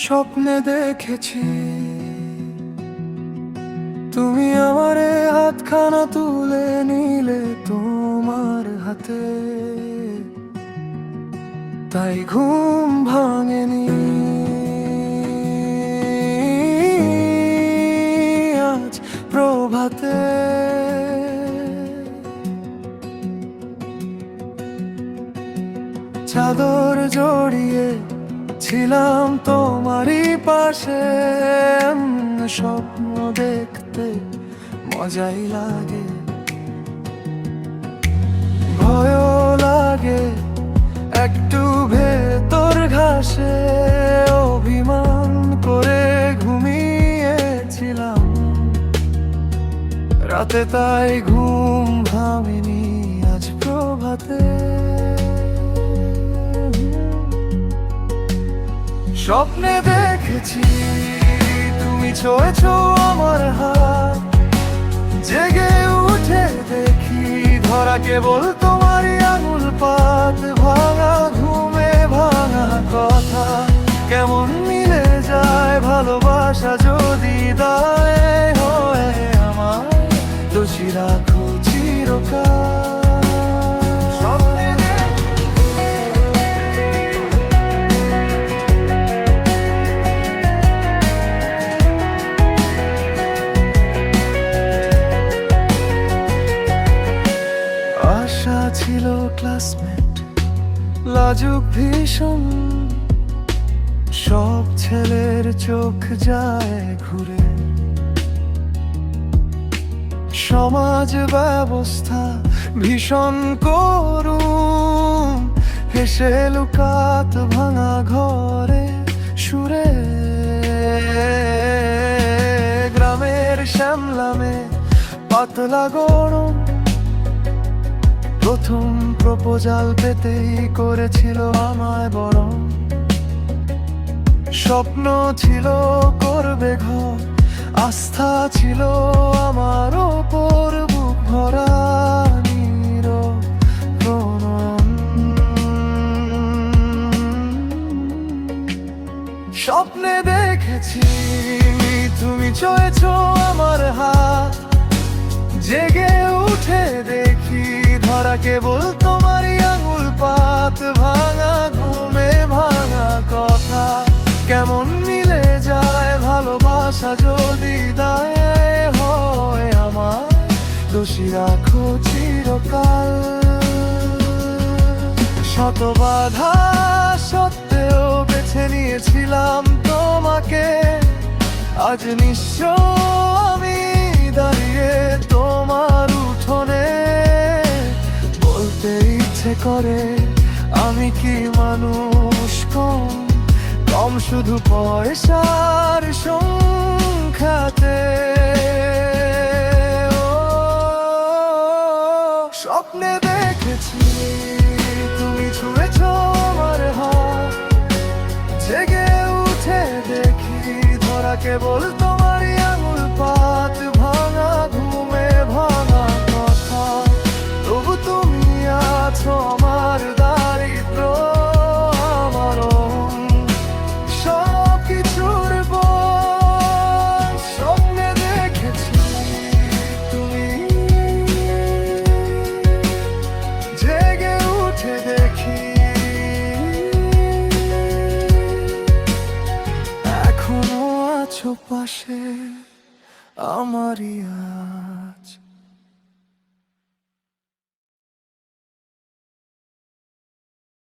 স্বপ্নে দেখেছি তুমি আমারে হাতখানা তুলে নিলে তোমার হাতে, তাই ঘুম ভাঙেনি আজ প্রভাতে। চাদর জড়িয়ে ছিলাম তোমারই পাশে, স্বপ্ন দেখতে মজাই লাগে, ভয়ও লাগে একটু ভেতর ঘাসে। অভিমান করে ঘুমিয়েছিলাম রাতে, তাই ঘুম ভাঙেনি আজ প্রভাতে। স্বপ্নে দেখেছি তুমি ছুঁয়েছো আমার হাত, জেগে উঠে দেখি ধরা কেবল তোমারই আঙুল পাত। ভাঙা ঘুমে ভাঙা কথা কেমন মিলে যায়, ভালোবাসা যদি দায় হয় আমার, দোষী রাখো চিরকাল। আশা ছিল ক্লাসমেট, লাজুক ভীষণ, সব ছেলের চোখ যায় ঘুরে। সমাজ ব্যবস্থা ভীষণ করুণ, হেসে লুকাত ভাঙা ঘরে সুরে। গ্রামের শ্যামলামে পাতলা গরম, প্রথম প্রপোজাল পেতেই করেছিল আমায় বরং। স্বপ্ন ছিল করবে ঘর, আস্থা ছিল আমার ওপর, বুক ভরা নীরব প্রণাম। স্বপ্নে দেখেছি তুমি ছুঁয়েছো আমার হাত, জেগে উঠে দেখি ধরা কেবল তোমারই আঙুল পাত। ভাঙা ঘুমে ভাঙা কথা কেমন মিলে যায়, ভালোবাসা যদি দায় হয় আমার, দোষী রাখো চিরকাল। শত বাধা সত্ত্বেও বেছে নিয়েছিলাম তোমাকে, আজ নিঃস্ব আমি দাঁড়িয়ে তোমার উঠোনে। বলতে ইচ্ছে করে আমি কি মানুষ কম, কম শুধু পয়সার সংখ্যাতে। স্বপ্নে দেখেছি তুমি ছুঁয়েছো আমার হাত, জেগে উঠে দেখি ধরা কেবল তোমারই আঙুল পাত। ভাঙা ঘুমে ভাঙা কথা, তবু তুমি আছো আমার দারিদ্র, আমার সব কিছুর পর। স্বপ্নে দেখেছি তুমি, জেগে উঠে দেখি এখনো আছো পাশে আমারই আজ।